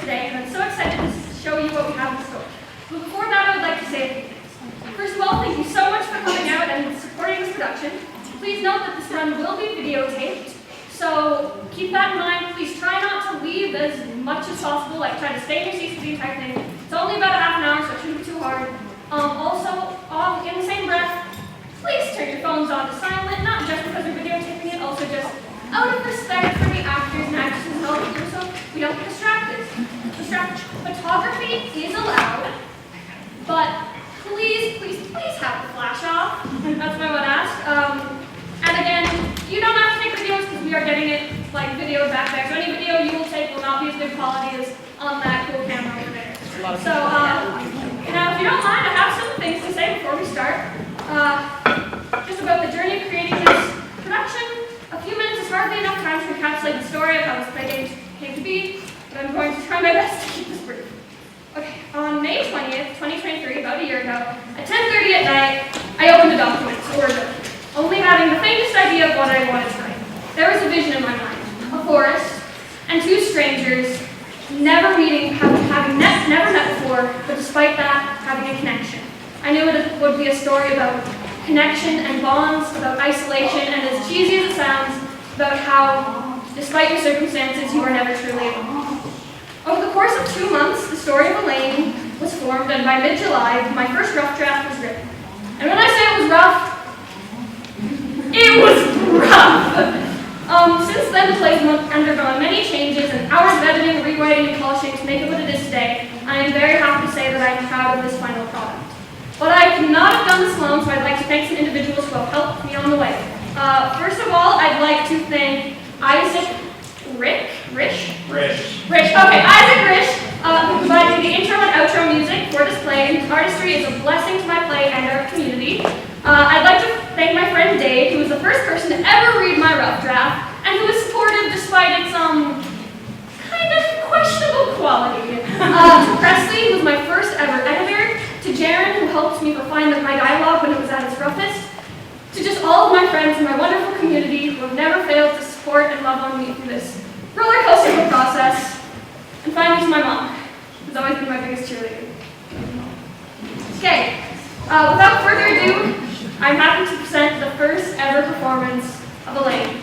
today, and I'm so excited to show you what we have in store. But before that, I would like to say a few things. First of all, thank you so much for coming out and supporting this production. Please note that this run will be videotaped, so keep that in mind. Please try not to leave as much as possible, like try to stay in your seats for the entire thing. It's only about a half an hour, so it shouldn't be too hard. Also, in the same breath, please turn your phones on to silent, not just because we're videotaping it, also just out of respect for the actors and actresses and all the people, so we don't get distracted. Photography is allowed, but please have the flash off. That's what I would ask. And again, you don't have to take videos because we are getting it like videoed back there. So any video you will take will not be as good quality as on that cool camera over there. So now, if you don't mind, I have some things to say before we start. Just about the journey of creating this production. A few minutes is hardly enough time to encapsulate the story of how this play came to be, but I'm going to try my best to keep this brief. Okay, on May 20th, 2023, about a year ago, at 10:30 at night, I opened a document, a Word document, only having the faintest idea of what I wanted to write. There was a vision in my mind, a forest, and two strangers, never met before, but despite that, having a connection. I knew it would be a story about connection and bonds, about isolation, and as cheesy as it sounds, about how, despite your circumstances, you are never truly alone. Over the course of 2 months, the story of Elaine was formed, and by mid-July, my first rough draft was written. And when I say it was rough, it was rough! Since then, the play has undergone many changes and hours of editing, rewriting, and polishing to make it what it is today. I am very happy to say that I am proud of this final product. But I could not have done this alone, so I'd like to thank some individuals who have helped me on the way. First of all, I'd like to thank Isaac Rish, who provided the intro and outro music for this play, and whose artistry is a blessing to my play and our community. I'd like to thank my friend Dave, who was the first person to ever read my rough draft, and who was supportive despite its, kind of questionable quality. To Presley, who was my first ever editor, to Jaron, who helped me refine my dialogue when it was at its roughest, to just all of my friends in my wonderful community who have never failed to support and love on me through this roller coaster of a process, and finally to my mom, who's always been my biggest cheerleader. Okay, without further ado, I'm happy to present the first ever performance of Elaine.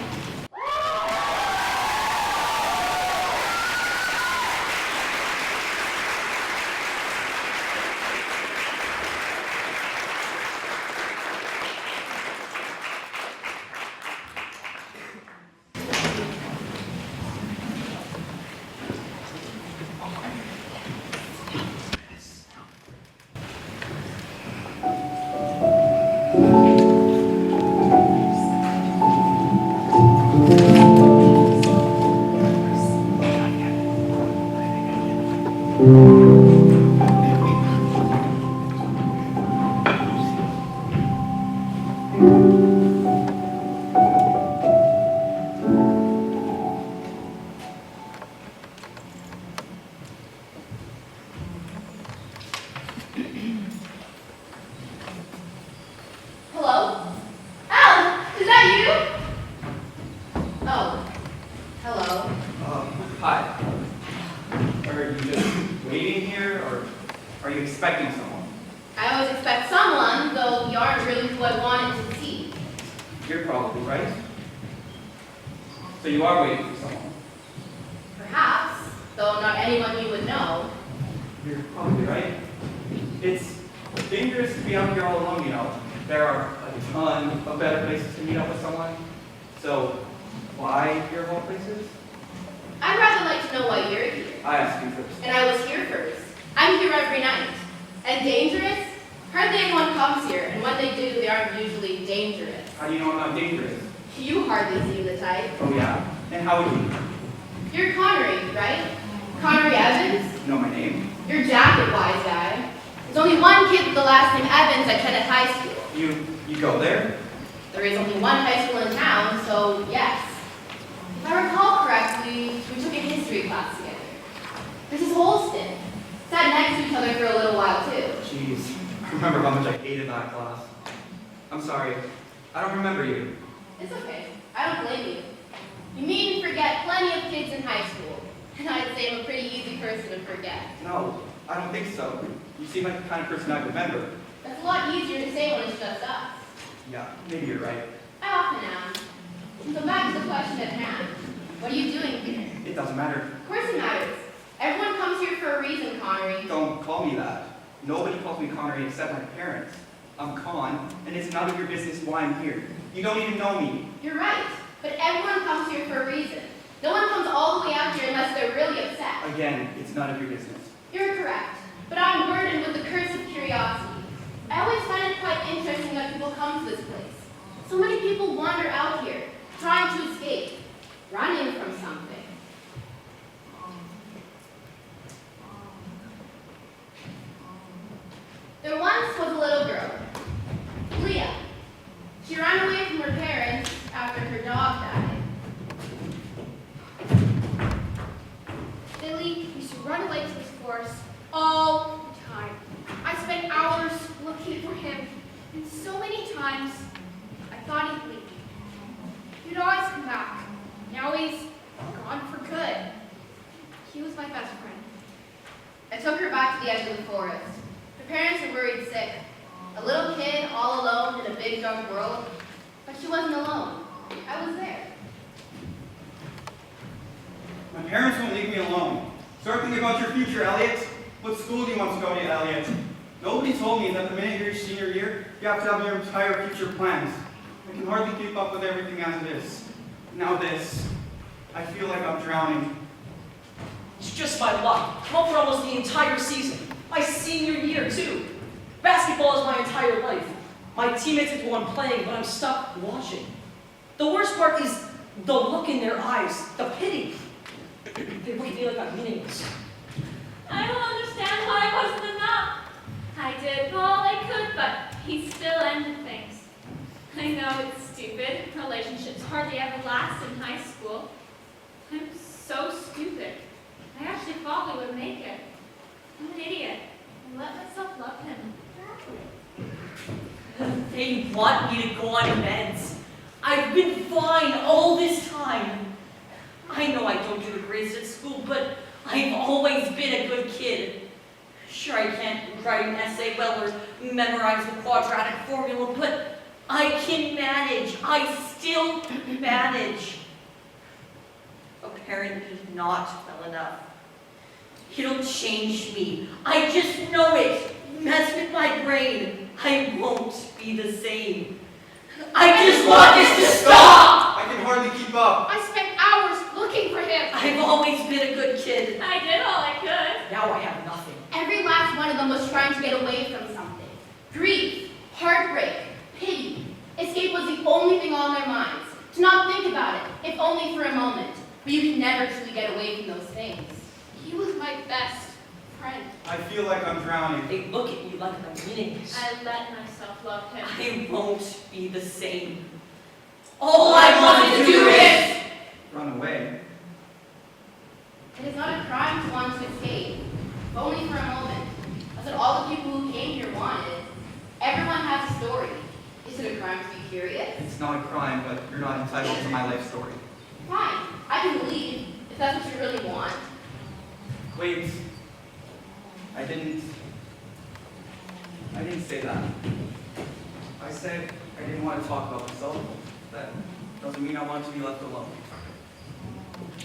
So you are waiting for someone? Perhaps, though not anyone you would know. You're probably right. It's dangerous to be out here all alone, you know. There are a ton of better places to meet up with someone. So, why here of all places? I'd rather like to know why you're here. I asked you first. And I was here first. I'm here every night. And dangerous? Hardly anyone comes here, and when they do, they aren't usually dangerous. How do you know I'm not dangerous? You hardly seem the type. Oh yeah? And how would you? You're Connery, right? Connery Evans? You know my name? You're jacket wise guy. There's only one kid with the last name Evans at Kenneth High School. You go there? There is only one high school in town, so yes. If I recall correctly, we took a history class together. Mrs. Holston sat next to each other for a little while too. Jeez, I remember how much I hated that class. I'm sorry, I don't remember you. It's okay. I don't blame you. You meet and forget plenty of kids in high school. And I'd say I'm a pretty easy person to forget. No, I don't think so. You seem like the kind of person I remember. That's a lot easier to say when it's just us. Yeah, maybe you're right. I often am. So back to the question at hand. What are you doing here? It doesn't matter. Of course it matters. Everyone comes here for a reason, Connery. Don't call me that. Nobody calls me Connery except my parents. I'm Con, and it's none of your business why I'm here. You don't even know me. You're right, but everyone comes here for a reason. No one comes all the way out here unless they're really upset. Again, it's none of your business. You're correct, but I'm burdened with the curse of curiosity. I always find it quite interesting that people come to this place. So many people wander out here, trying to escape, running from something. There once was a little girl, Leah. She ran away from her parents after her dog died. Billy used to run away to this forest all the time. I spent hours looking for him, and so many times I thought he'd leave. He'd always come back. Now he's gone for good. He was my best friend. I took her back to the edge of the forest. Her parents were worried sick. A little kid all alone in a big dark world. But she wasn't alone. I was there. My parents won't leave me alone. Start thinking about your future, Elliot. What school do you want to go to, Elliot? Nobody told me that the minute you're your senior year, you have to have your entire future plans. I can hardly keep up with everything as it is. Now this. I feel like I'm drowning. It's just my luck. I'm up for almost the entire season. My senior year, too. Basketball is my entire life. My teammates are the one playing, but I'm stuck watching. The worst part is the look in their eyes, the pity. They look at me like I'm meaningless. I don't understand why I wasn't enough. I did all I could, but he still ended things. I know it's stupid. Relationships hardly ever last in high school. I'm so stupid. I actually thought we would make it. I'm an idiot. I let myself love him. They want me to go on meds. I've been fine all this time. I know I don't do the greatest at school, but I've always been a good kid. Sure, I can't write an essay well or memorize the quadratic formula, but I can manage. I still manage. Apparently not well enough. It'll change me. I just know it. Mess with my brain. I won't be the same. I just want this to stop! I can hardly keep up. I spent hours looking for him. I've always been a good kid. I did all I could. Now I have nothing. Every last one of them was trying to get away from something. Grief, heartbreak, pity. Escape was the only thing on their minds. To not think about it, if only for a moment. But you can never truly get away from those things. He was my best friend. I feel like I'm drowning. They look at me like I'm meaningless. I let myself love him. I won't be the same. All I wanted to do is... Run away. It is not a crime to want to escape, if only for a moment. That's what all the people who came here wanted. Everyone has a story. Is it a crime to be curious? It's not a crime, but you're not entitled to my life story. Fine, I can leave, if that's what you really want. Wait. I didn't say that. I said I didn't want to talk about myself. That doesn't mean I want to be left alone.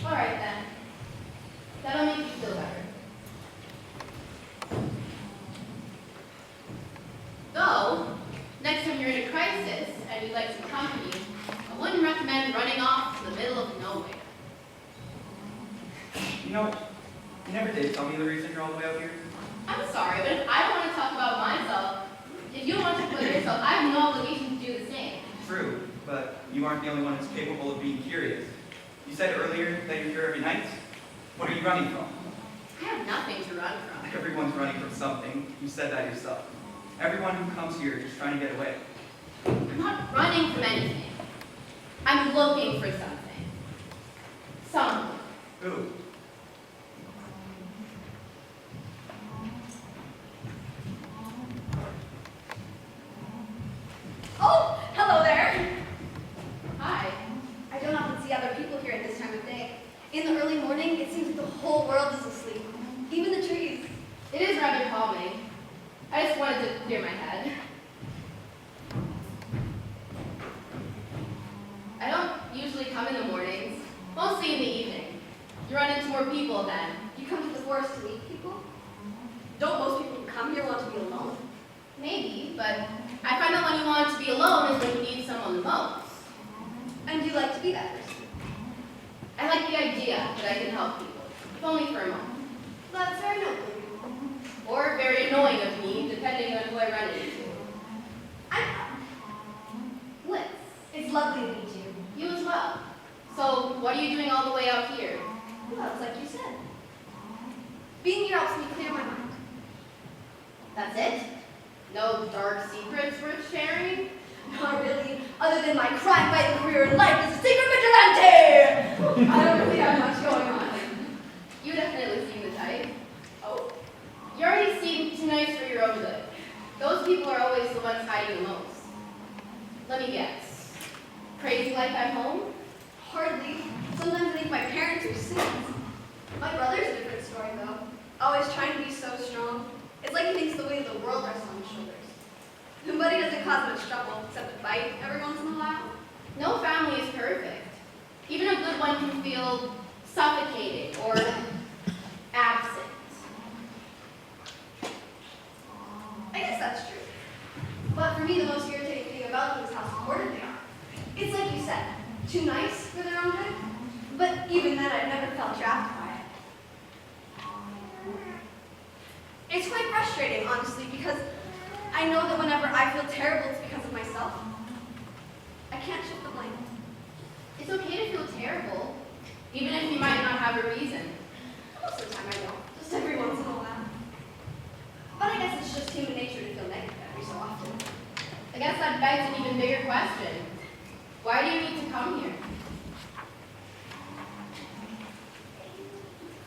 All right then. That'll make you feel better. Though, next time you're in a crisis and you'd like some company, I wouldn't recommend running off to the middle of nowhere. You know, you never did tell me the reason you're all the way out here. I'm sorry, but if I don't want to talk about myself, if you don't want to talk about yourself, I have no obligation to do the same. True, but you aren't the only one that's capable of being curious. You said earlier that you're here every night. What are you running from? I have nothing to run from. Everyone's running from something. You said that yourself. Everyone who comes here is just trying to get away. I'm not running from anything. I'm looking for something. Someone. Who? Oh, hello there. Hi. I don't often see other people here at this time of day. In the early morning, it seems the whole I just wanted to clear my head. I don't usually come in the mornings, mostly in the evening. You run into more people then. You come to the forest to meet people? Don't most people who come here want to be alone? Maybe, but I find that when you want to be alone is when you need someone the most. And you like to be that person? I like the idea that I can help people, if only for a moment. That's very noble of you. Or very annoying of me, depending on who I run into. Lyss, it's lovely to meet you. You as well. So, what are you doing all the way out here? Well, it's like you said. Being here helps me clear my mind. That's it? No dark secrets worth sharing? Not really, other than my crime-fighting career in life as a secret vigilante! I don't really have much going on. You definitely seem the type. Oh? You already seem too nice for your own good. Those people are always the ones hiding the most. Let me guess. Crazy life at home? Hardly. Sometimes I think my parents are sins. My brother's a different story, though. Always trying to be so strong. It's like he thinks the weight of the world rests on his shoulders. But he doesn't cause much trouble, except to fight every once in a while. No family is perfect. Even a good one can feel suffocated or absent. I guess that's true. But for me, the most irritating thing about them is how supportive they are. It's like you said, too nice for their own good. But even then, I've never felt trapped by it. It's quite frustrating, honestly, because I know that whenever I feel terrible, it's because of myself. I can't shift the blame. It's okay to feel terrible, even if you might not have a reason. Most of the time I don't, just every once in a while. But I guess it's just human nature to feel negative every so often. I guess that begs an even bigger question. Why do you need to come here?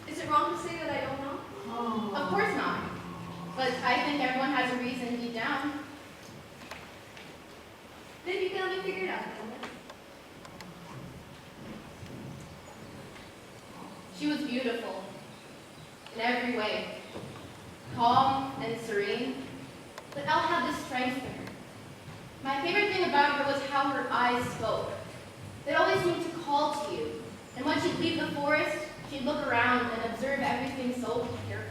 Is it wrong to say that I don't know? Of course not. But I think everyone has a reason deep down. Maybe you can help me figure it out then. She was beautiful in every way, calm and serene, but Elle had this strength in her. My favorite thing about her was how her eyes spoke. They always seemed to call to you, and when she'd leave the forest, she'd look around and observe everything so carefully.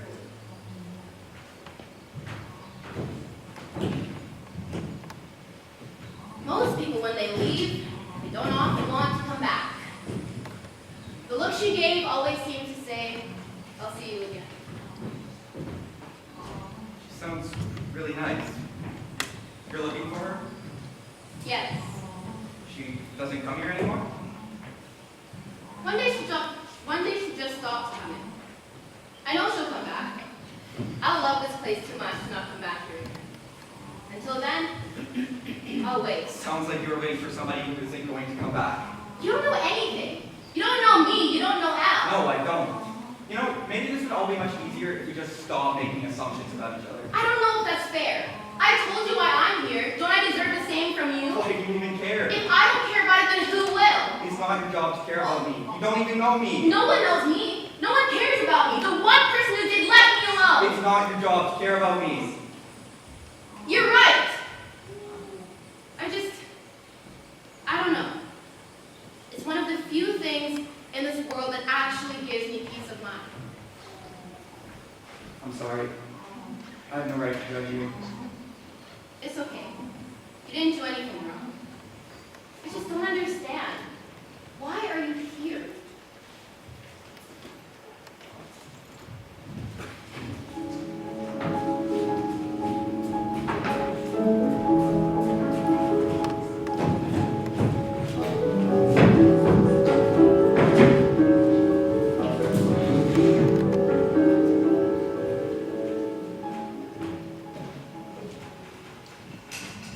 Most people, when they leave, they don't often want to come back. The look she gave always seemed to say, I'll see you again. She sounds really nice. You're looking for her? Yes. She doesn't come here anymore? One day she just stopped coming. I know she'll come back. I love this place too much to not come back here again. Until then, I'll wait. Sounds like you're waiting for somebody who isn't going to come back. You don't know anything. You don't know me. You don't know Al. No, I don't. You know, maybe this would all be much easier if we just stop making assumptions about each other. I don't know if that's fair. I told you why I'm here. Don't I deserve the same from you? Why do you even care? If I don't care about it, then who will? It's not your job to care about me. You don't even know me. No one knows me. No one cares about me. The one person who did left me alone. It's not your job to care about me. You're right. I don't know. It's one of the few things in this world that actually gives me peace of mind. I'm sorry. I have no right to judge you. It's okay. You didn't do anything wrong. I just don't understand. Why are you here?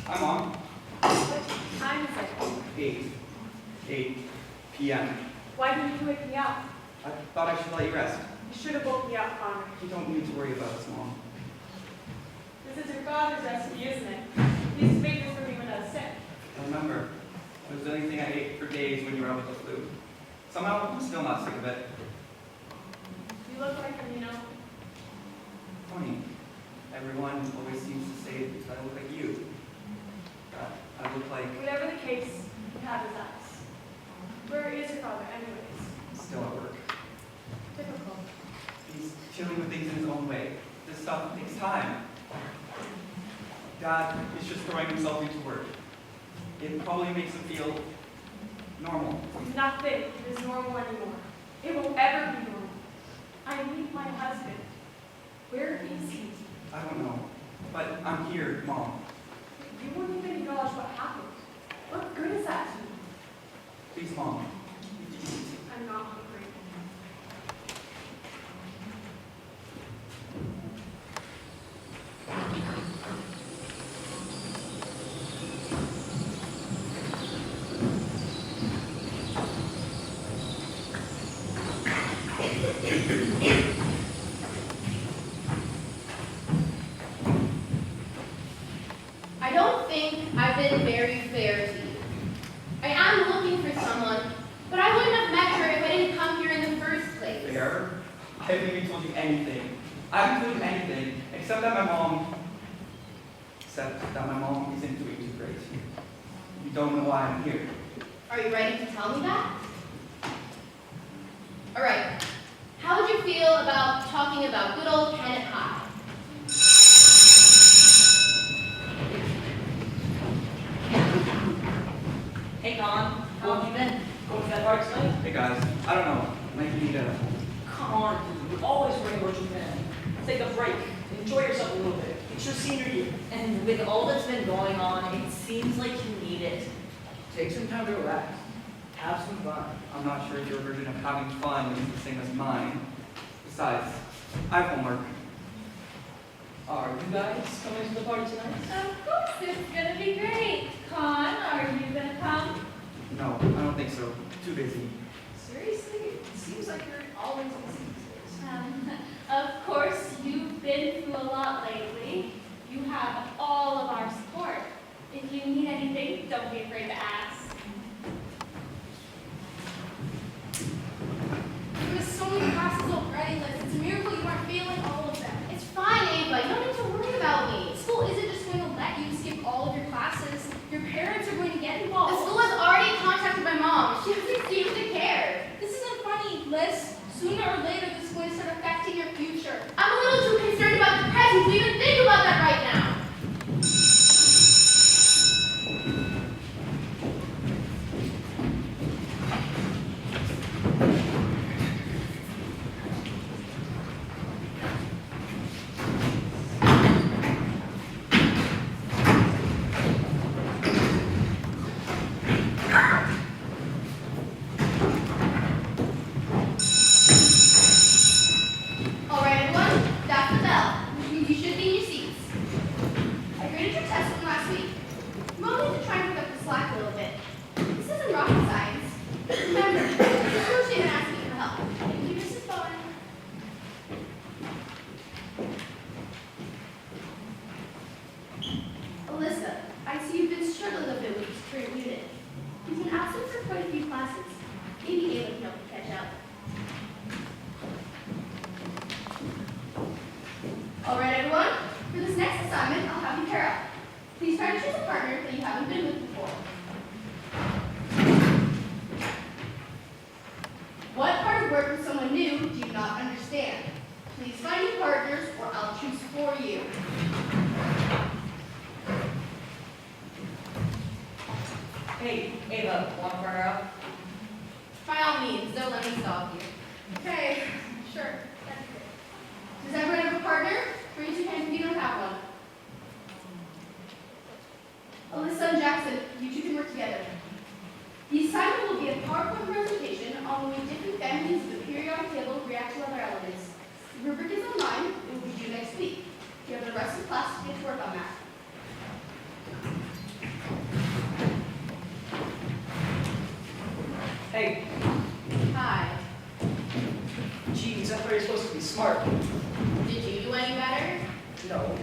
I'm on. What time is it? 8 p.m. Why didn't you wake me up? I thought I should let you rest. You should have woke me up, Connor. You don't need to worry about us, Mom. This is your father's recipe, isn't it? He used to make this for me when I was sick. I remember. It was the only thing I ate for days when you were out with the flu. Somehow, I'm still not sick of it. You look like him, you know. Funny. everyone always seems to say that I look like you. That I look like Whatever the case, you have his eyes. Where is your father, anyways? still at work. Typical. He's dealing with things in his own way. This stuff takes time. Dad is just throwing himself into work. It probably makes him feel normal. Nothing is normal anymore. It will ever be normal. I need my husband. Where is he? I don't know, but I'm here, Mom. You won't even acknowledge what happened. What good is that to you? Please, Mom. I'm not hungry. I don't think I've been very fair to you. I am looking for someone, but I wouldn't have met her if I didn't come here in the first place. Fair? I haven't even told you anything. I haven't told you anything, except that my mom isn't doing too great. You don't know why I'm here. Are you ready to tell me that? All right. How would you feel about talking about good old Kennett High? Hey, Con, how have you been? Going to that party tonight? Hey guys, I don't know. Might need a... Come on, dude. You're always worrying what you've been. Take a break. Enjoy yourself a little bit. It's your senior year. And with all that's been going on, it seems like you need it. Take some time to relax. Have some fun. I'm not sure if your version of having fun is the same as mine. Besides, I have homework. Are you guys coming to the party tonight? Of course, it's gonna be great. Con, are you gonna come? No, I don't think so. Too busy. Seriously? It seems like you're always busy these days. Of course, you've been through a lot lately. You have all of our support. If you need anything, don't be afraid to ask. There was so many classes already, Liz. It's a miracle you aren't failing all of them. It's fine, Ava. You don't need to worry about me. School isn't just going to let you skip all of your classes. Your parents are going to get The involved. school has already contacted my mom. She doesn't seem to care. This isn't funny, Liz. Sooner or later, this is going to start affecting your future. I'm a little too concerned about the present to even think about that right now. All right, everyone, that's the bell. You should be in your seats. I graded your test from last week. Mom needs to try and pick up the slack a little bit. This isn't rocket science. Remember, this is Lucy and asking for help. Thank you, Mrs. Bowen. Alyssa, I see you've been struggling a bit with this current unit. You've been absent for quite a few classes. Maybe Ava can help you catch up. All right, everyone. For this next assignment, I'll have you pair up. Please try to choose a partner that you haven't been with before. What part of work with someone new do you not understand? Please find new partners, or I'll choose for you. Hey, Ava, want to partner up? By all means, don't let me stop you. Okay, sure. That'd be great. Does everyone have a partner? Raise your hand if you don't have one. Alyssa and Jackson, you two can work together. The assignment will be a PowerPoint presentation on the way different families of the periodic table react to other elements. The rubric is online. It will be due next week. You have the rest of the class to get to work on that. Hey, Hi. geez, I thought you were supposed to be smart. Did you do any better? No,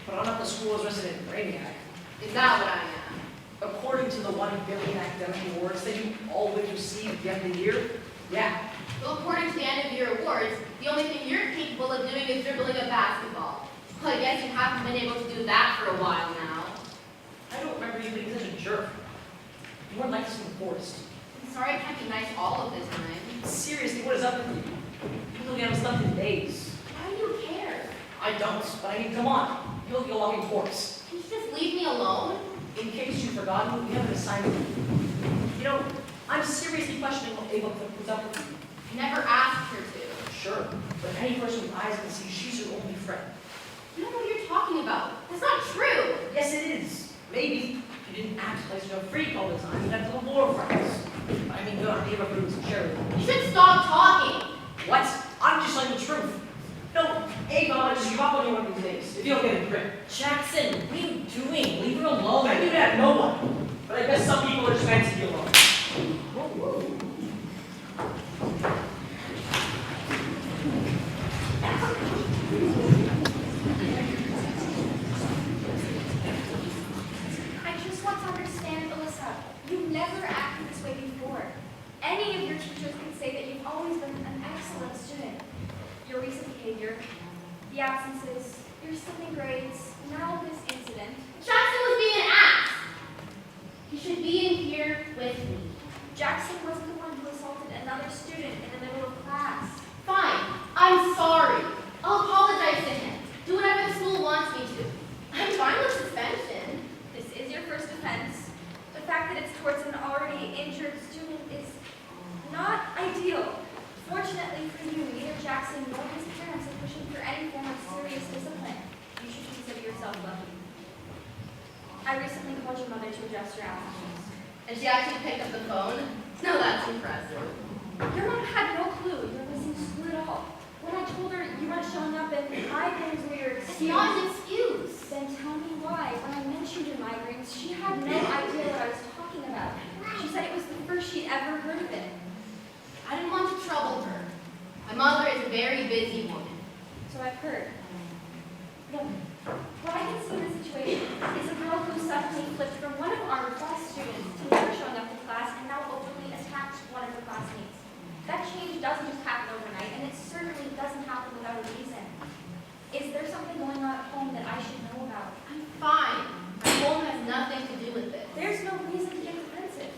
but I'm not the school's resident brainiac. Is that what I am? According to the 1 billion academic awards that you always receive at the end of the year, yeah. Well, according to the end of year awards, the only thing you're capable of doing is dribbling a basketball. But guess you haven't been able to do that for a while now. I don't remember you being such a jerk. You weren't like this in the forest. I'm sorry I can't be nice all of the time. Seriously, what is up with you? You look at us left in days. Why do you care? I don't, but I mean, come on. You look like a walking corpse. Can you just leave me alone? In case you've forgotten, we have an assignment. You know, I'm seriously questioning what Ava puts up with you. I never asked her to. Sure, but any person with eyes can see she's your only friend. You don't know what you're talking about. That's not true. Yes, it is. Maybe if you didn't act like such a freak all the time, you'd have a little more friends. I mean, go on, Ava brings and share with me. You should stop talking. What? I'm just telling the truth. No, Ava, I'll just give up on you one of these days, if you don't get a grip. Jackson, what are you doing? Leave her alone. I do that, no one. But I guess some people are just meant to be alone. Whoa. I just want to understand, Alyssa. You've never acted this way before. Any of your teachers can say that you've always been an excellent student. Your recent behavior, the absences, your slipping grades, now this incident. Jackson was being an ass. He should be in here with me. Jackson wasn't the one who assaulted another student in the middle of class. Fine. I'm sorry. I'll apologize to him. Do whatever the school wants me to. I'm fine with suspension. This is your first offense. The fact that it's towards an already injured student is not ideal. Fortunately for you, neither Jackson nor his parents are pushing for any form of serious discipline. You should consider yourself lucky. I recently called your mother to address your absences. And she actually picked up the phone. Now that's impressive. Your mom had no clue you were missing school at all. When I told her you weren't showing up and migraines were your It's excuse, not an excuse. then tell me why. When I mentioned your migraines, she had no idea what I was talking about. She said it was the first she'd ever heard of it. I didn't want to trouble her. My mother is a very busy woman. So I've heard. Look, what I can see in the situation is a girl who suddenly flipped from one of our best students to never showing up to class and now openly attacked one of her classmates. That change doesn't just happen overnight, and it certainly doesn't happen without a reason. Is there something going on at home that I should know about? I'm fine. My home has nothing to do with this. There's no reason to get defensive.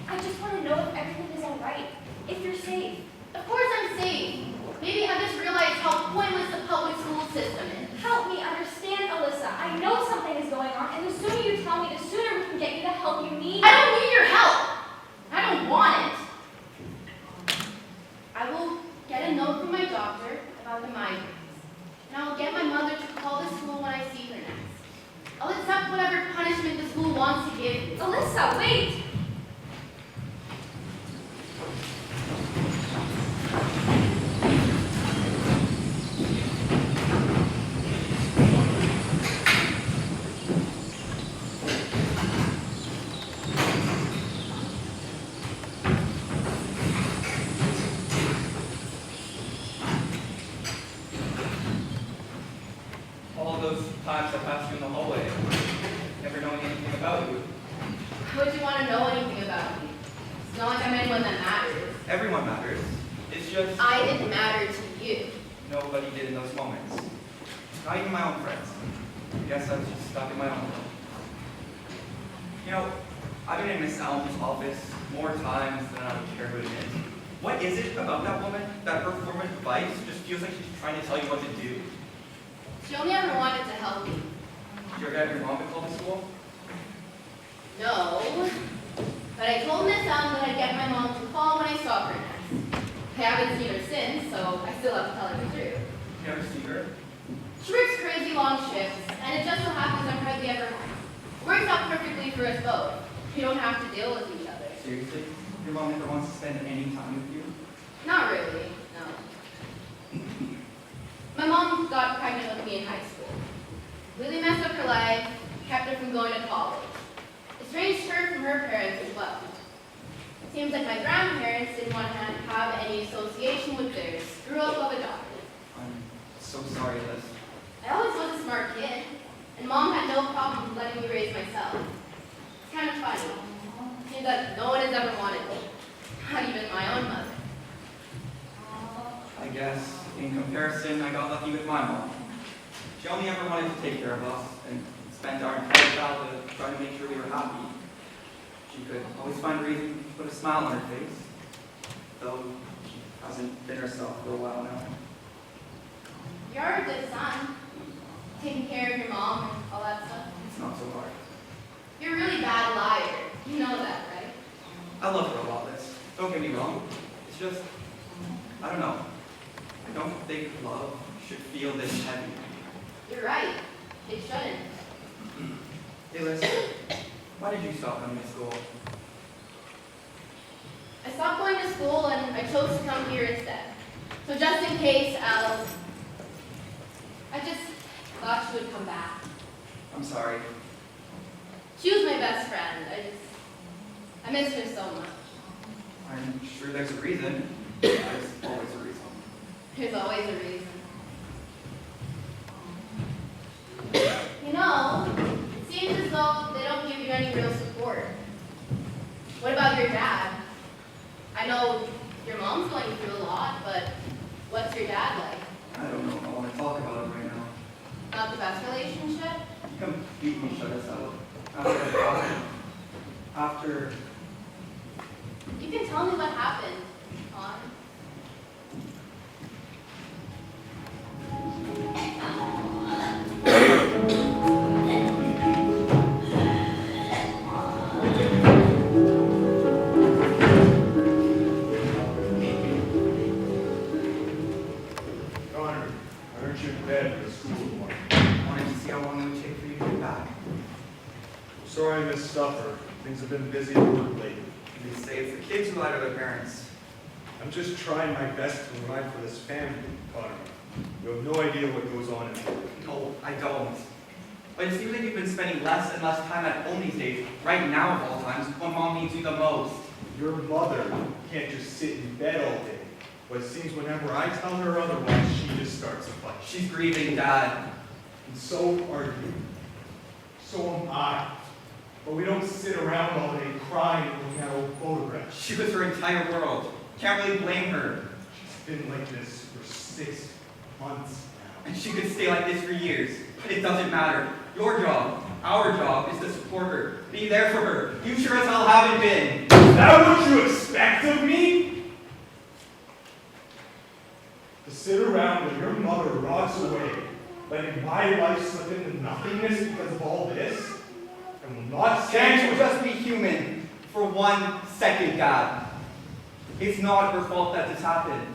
I just want to know if everything is all right, if you're safe. Of course I'm safe. Maybe I just realized how pointless the public school system is. Help me understand, Alyssa. I know something is going on, and the sooner you tell me, the sooner we can get you the help you need. I don't need your help. I don't want it. I will get a note from my doctor about the migraines. And I will get my mother to call the school when I see her next. I'll accept whatever punishment the school wants to give me. Alyssa, wait! All those times I passed you in the hallway, never knowing anything about you. How would you want to know anything about me? It's not like I'm anyone that matters. Everyone matters. It's just I didn't matter to you. nobody did in those moments. Not even my own friends. I guess I was just stuck in my own world. You know, I've been in Miss Allen's office more times than I would care to admit. What is it about that woman that her form of advice just feels like she's trying to tell you what to do? She only ever wanted to help me. Did you ever have your mom to call the school? No. But I told Miss Allen that I'd get my mom to call when I saw her next. I haven't seen her since, so I still have to tell her the truth. You never see her? She works crazy long shifts, and it just so happens I'm hardly ever home. It works out perfectly for us both. We don't have to deal with each other. Seriously? Your mom never wants to spend any time with you? Not really, no. My mom got pregnant with me in high school. Really messed up her life, kept her from going to college. Estranged her from her parents as well. Seems like my grandparents didn't want to have any association with their screw-up of a daughter. I'm so sorry, Liz. I always was a smart kid, and Mom had no problem letting me raise myself. It's kind of funny. Seems that no one has ever wanted me, not even my own mother. I guess, in comparison, I got lucky with my mom. She only ever wanted to take care of us and spent our entire childhood trying to make sure we were happy. She could always find a reason to put a smile on her face, though she hasn't been herself for a while now. You're a good son. Taking care of your mom and all that stuff. It's not so hard. You're a really bad liar. You know that, right? I love her a lot, Lyss. Don't get me wrong. It's just, I don't know. I don't think love should feel this heavy. You're right. It shouldn't. Hey, Lyss, why did you stop coming to school? I stopped going to school and I chose to come here instead. So just in case, I just thought she would come back. I'm sorry. She was my best friend. I miss her so much. I'm sure there's a reason. There's always a reason. There's always a reason. You know, it seems as though they don't give you any real support. What about your dad? I know your mom's going through a lot, but what's your dad like? I don't know if I want to talk about it right now. Not the best relationship? You completely shut us out. After You can tell me what happened, Con. Connor, aren't you in bed for school tomorrow? I wanted to see how long it would take for you to get back. Sorry I missed supper. Things have been busy at work lately. They say it's the kids who lie to their parents. I'm just trying my best to provide for this family, Connor. You have no idea what goes on in here. No, I don't. But it seems like you've been spending less and less time at home these days, right now of all times, when mom needs you the most. Your mother can't just sit in bed all day. But it seems whenever I tell her otherwise, she just starts a fight. She's grieving, Dad. And so are you. So am I. But we don't sit around all day crying and looking at old photographs. She was her entire world. Can't really blame her. She's been like this for 6 months now. And she could stay like this for years. But it doesn't matter. Your job, our job, is to support her. Be there for her. You sure as hell haven't been. Is that what you expect of me? To sit around when your mother rots away, letting my life slip into nothingness because of all this? And will not stand Can't you for just be human for 1 second, Dad? It's not her fault that this happened.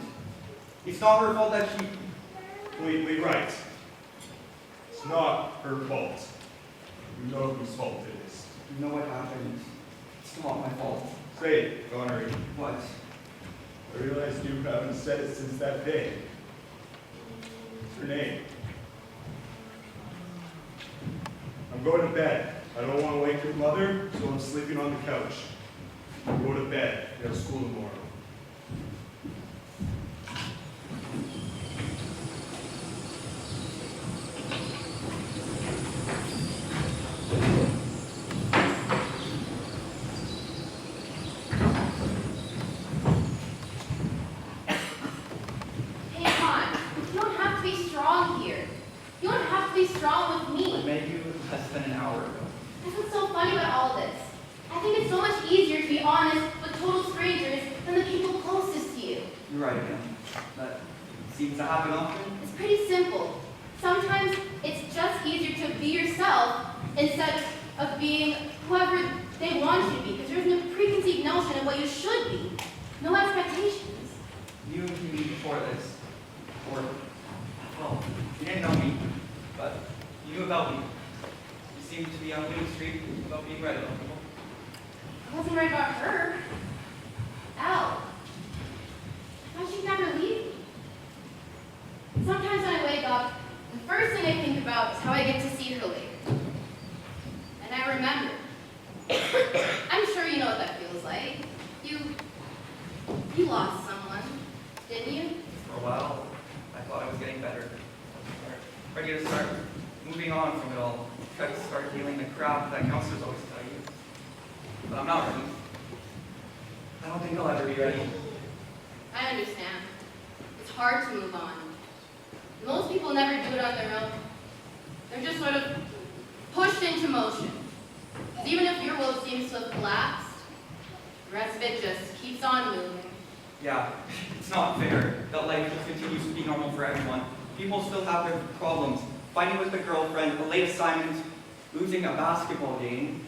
It's not her fault that she... completely right. It's not her fault. You know whose fault it is. You know what happened. It's not my fault. Say it, Connery. What? I realize you haven't said it since that day. What's her name? I'm going to bed. I don't want to wake your mother, so I'm sleeping on the couch. Go to bed. You have school tomorrow. Hey, Con, you don't have to be strong here. You don't have to be strong with I me. met you less than an hour ago. That's what's so funny about all this. I think it's so much easier to be honest with total strangers than the people closest to you. You're right again. That seems to happen often. It's pretty simple. Sometimes it's just easier to be yourself instead of being whoever they want you to be, because there's no preconceived notion of what you should be. No expectations. You and me before this. Or, well, you didn't know me, but you knew about me. You seemed to be on New Street about being right about people. I wasn't right about her. Elle. Why she'd never leave me. Sometimes when I wake up, the first thing I think about is how I get to see her later. And I remember. I'm sure you know what that feels like. You lost someone, didn't you? For a while, I thought I was getting better. Ready to start moving on from it all. Try to start healing the crap that counselors always tell you. But I'm not ready. I don't think I'll ever be ready. I understand. It's hard to move on. Most people never do it on their own. on moving. Yeah, it's not fair that life just continues to be normal for everyone. People still have their problems, fighting with a girlfriend, a late assignment, losing a basketball game,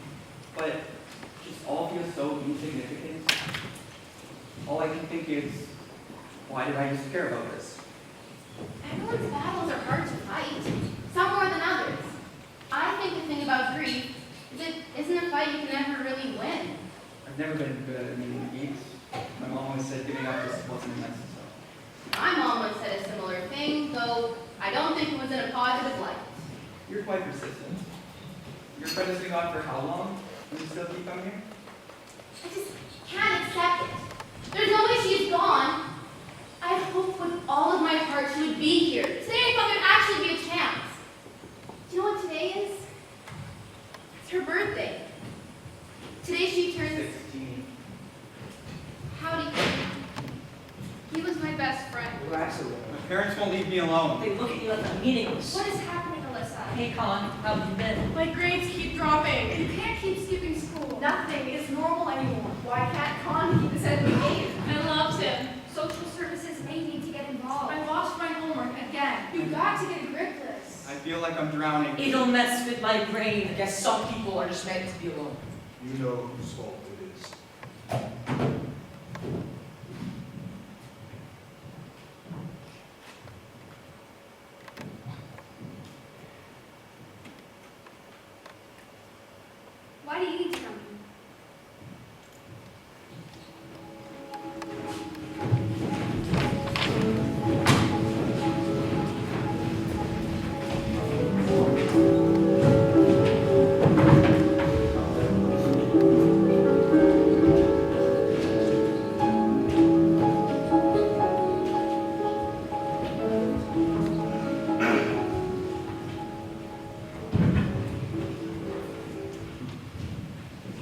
but it just all feels so insignificant. All I can think is, why did I used to care about this? Everyone's battles are hard to fight, some more than others. I think the thing about grief is it isn't a fight you can ever really win. I've never been good at admitting defeats. My mom always said giving up just wasn't necessary. My mom once said a similar thing, though I don't think it was in a positive light. You're quite persistent. Your friend has been gone for how long? And you still keep coming here? I just can't accept it. There's no way she's gone. I hoped with all of my heart she would be here. Today I thought there'd actually be a chance. Do you know what today is? It's her birthday. Today she turns 16. howdy. He was my best friend. Relax a little. My parents won't leave me alone. They look at you like a meaningless. What is happening, Alyssa? Hey, Con, how have you been? My grades keep dropping. You can't keep skipping school. Nothing is normal anymore. Why can't Con keep his head in the game? I loved him. Social services may need to get involved. I lost my homework again. You've got to get a grip this. I feel like I'm drowning. It'll mess with my brain. I guess some people are just meant to be alone. You know whose fault it is. Why do you need to come here?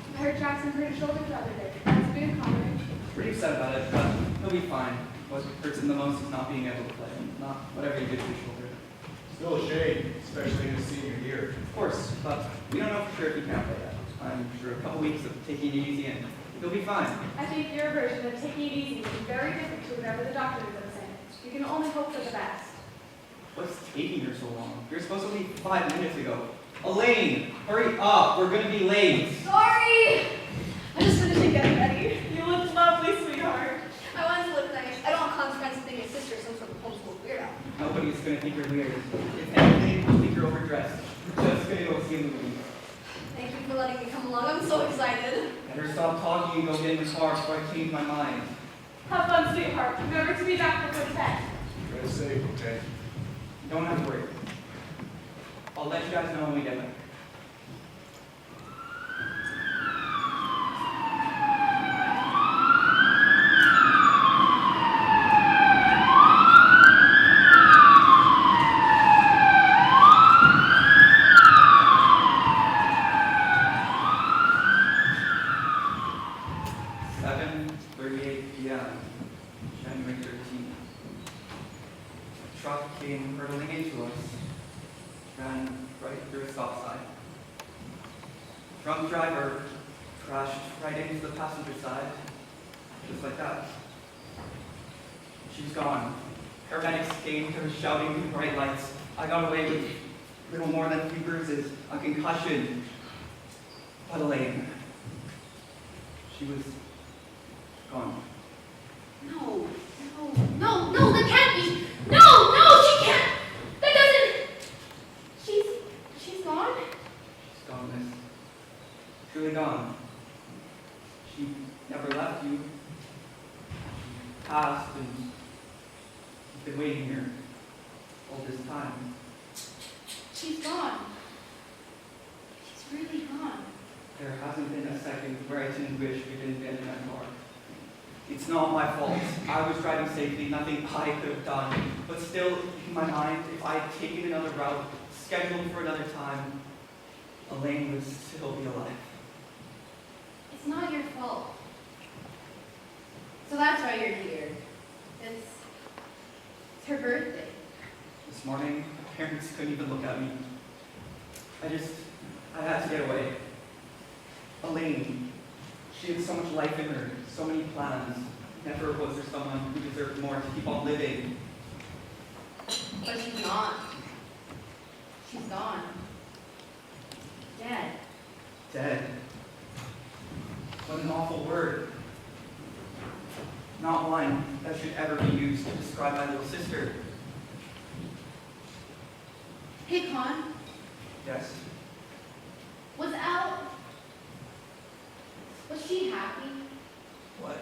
I heard Jackson hurt his shoulder the other day. That's been common. Pretty upset about it, but he'll be fine. What hurts him the most is not being able to play, not whatever you did to his shoulder. Still a shame, especially in his senior year. Of course, but we don't know for sure if he can play yet. I'm sure a couple weeks of taking it easy and he'll be fine. I think your version of taking it easy is very different to whatever the doctor is going to say. You can only hope for the best. What's taking her so long? You're supposed to leave 5 minutes ago. Elaine, hurry up. We're gonna be late. Sorry! I just finished getting ready. You look lovely, sweetheart. I wanted to look nice. I don't want consequences to think my sister's some sort of homeschool weirdo. Nobody's gonna think you're weird. If anything, we'll think you're overdressed. We're just gonna go see a movie. Thank you for letting me come along. I'm so excited. Better stop talking and go get in the car before I change my mind. Have fun, sweetheart. Remember to be back before 10. Try to save, okay? You don't have to worry. I'll let you guys know when we get there. January 13th. A truck came hurtling into us, ran right through a stop sign. Drunk driver crashed right into the passenger side, just like that. She's gone. Paramedics came to her shouting through bright lights. I got away with little more than a few bruises, a concussion. But Elaine, she was gone. No, that can't be. No, she can't. That doesn't. She's gone. She's gone, Miss. Truly gone. She never left you. She passed and you've been waiting here all this time. She's gone. She's really gone. There hasn't been a second where I didn't wish we didn't get in that car. It's not my fault. I was driving safely, nothing I could have done. But still, in my mind, if I had taken another route, scheduled for another time, Elaine would still be alive. It's not your fault. So that's why you're here. It's her birthday. This morning, my parents couldn't even look at me. I had to get away. Elaine, she had so much life in her, so many plans. Never was there someone who deserved more to keep on living. But she's not. She's gone. Dead. Dead. What an awful word. Not one that should ever be used to describe my little sister. Hey, Con. Yes? Was she happy? What?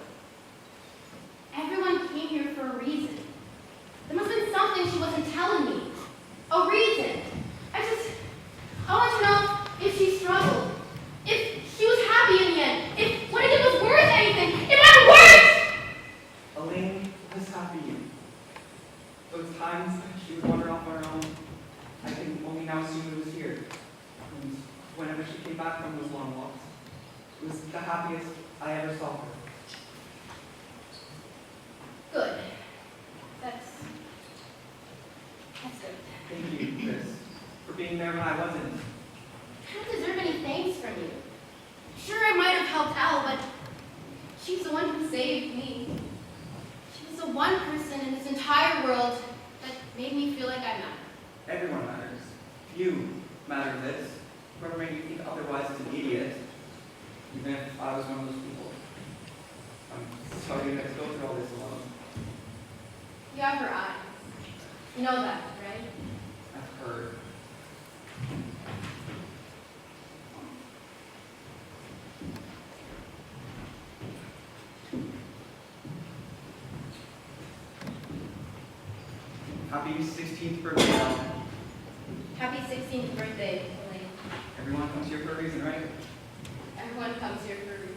Everyone came here for a reason. There must have been something she wasn't telling me. A reason. I want to know if she struggled. If she was happy in the end. If what I did was worth anything. It mattered worth! Elaine was happy. Those times she would wander off on her own, I can only now assume it was here. And whenever she came back from those long walks, it was the happiest I ever saw her. Good. That's good. Thank you, Chris, for being there when I wasn't. I don't deserve any thanks from you. Sure, I might have helped out, but she's the one who saved me. She was the one person in this entire world that made me feel like I mattered. Everyone matters. You matter, Liz. Whoever made you think otherwise is an idiot. Even if I was one of those people. I'm sorry you had to go through all this alone. You have her eyes. You know that, right? I've heard. Happy 16th birthday, Al. Happy 16th birthday, Elaine. Everyone comes here for a reason, right? Everyone comes here for a reason.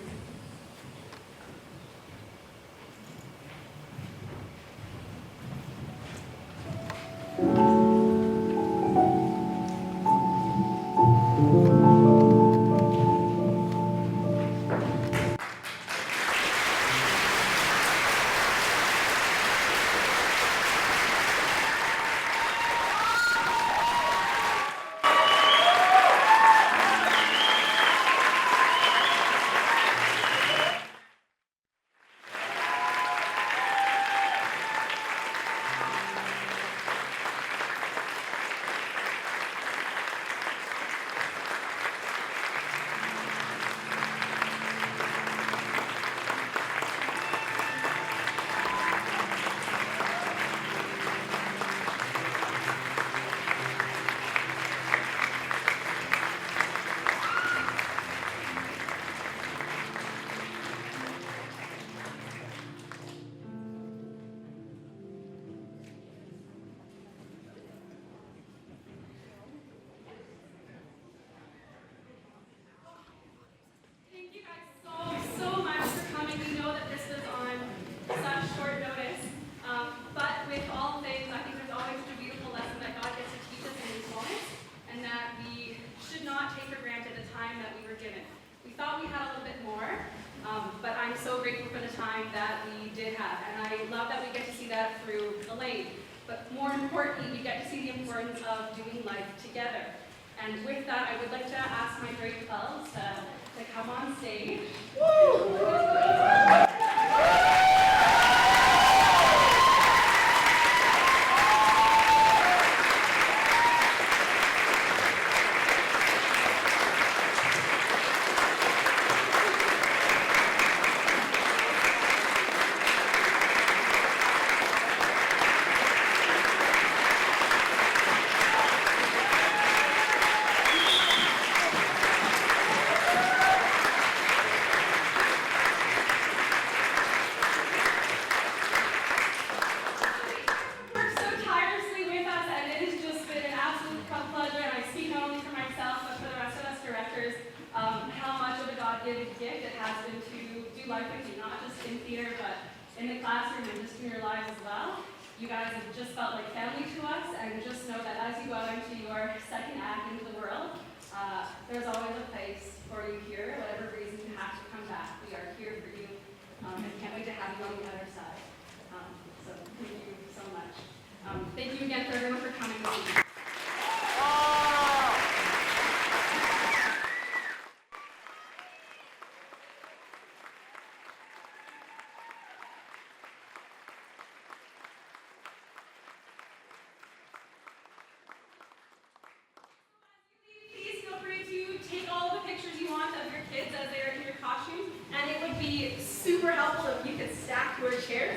Thank you guys so much for coming. We know that this was on such short notice, but with all things, I think there's always a beautiful lesson that God gets to teach us in these moments, and that we should not take for granted the time that we were given. We thought we had a little bit more, but I'm so grateful for the time that we did have, and I love that we get to see that through Elaine. But more importantly, we get to see the importance of doing life together. And with that, I would like to ask my grade 12s to come on stage. Worked so tirelessly with us, and it has just been an absolute pleasure, and I speak not only for myself, but for the rest of us directors, how much of a God-given gift it has been to do life with you, not just in theater, but in the classroom and just in your lives as well. You guys have just felt like family to us, and just know that as you go into your second act into the world, there's always a place for you here, whatever reason you have to come back. We are here for you, and can't wait to have you on the other side. So thank you so much. Thank you again for everyone for coming with me. And it would be super helpful if you could stack your chairs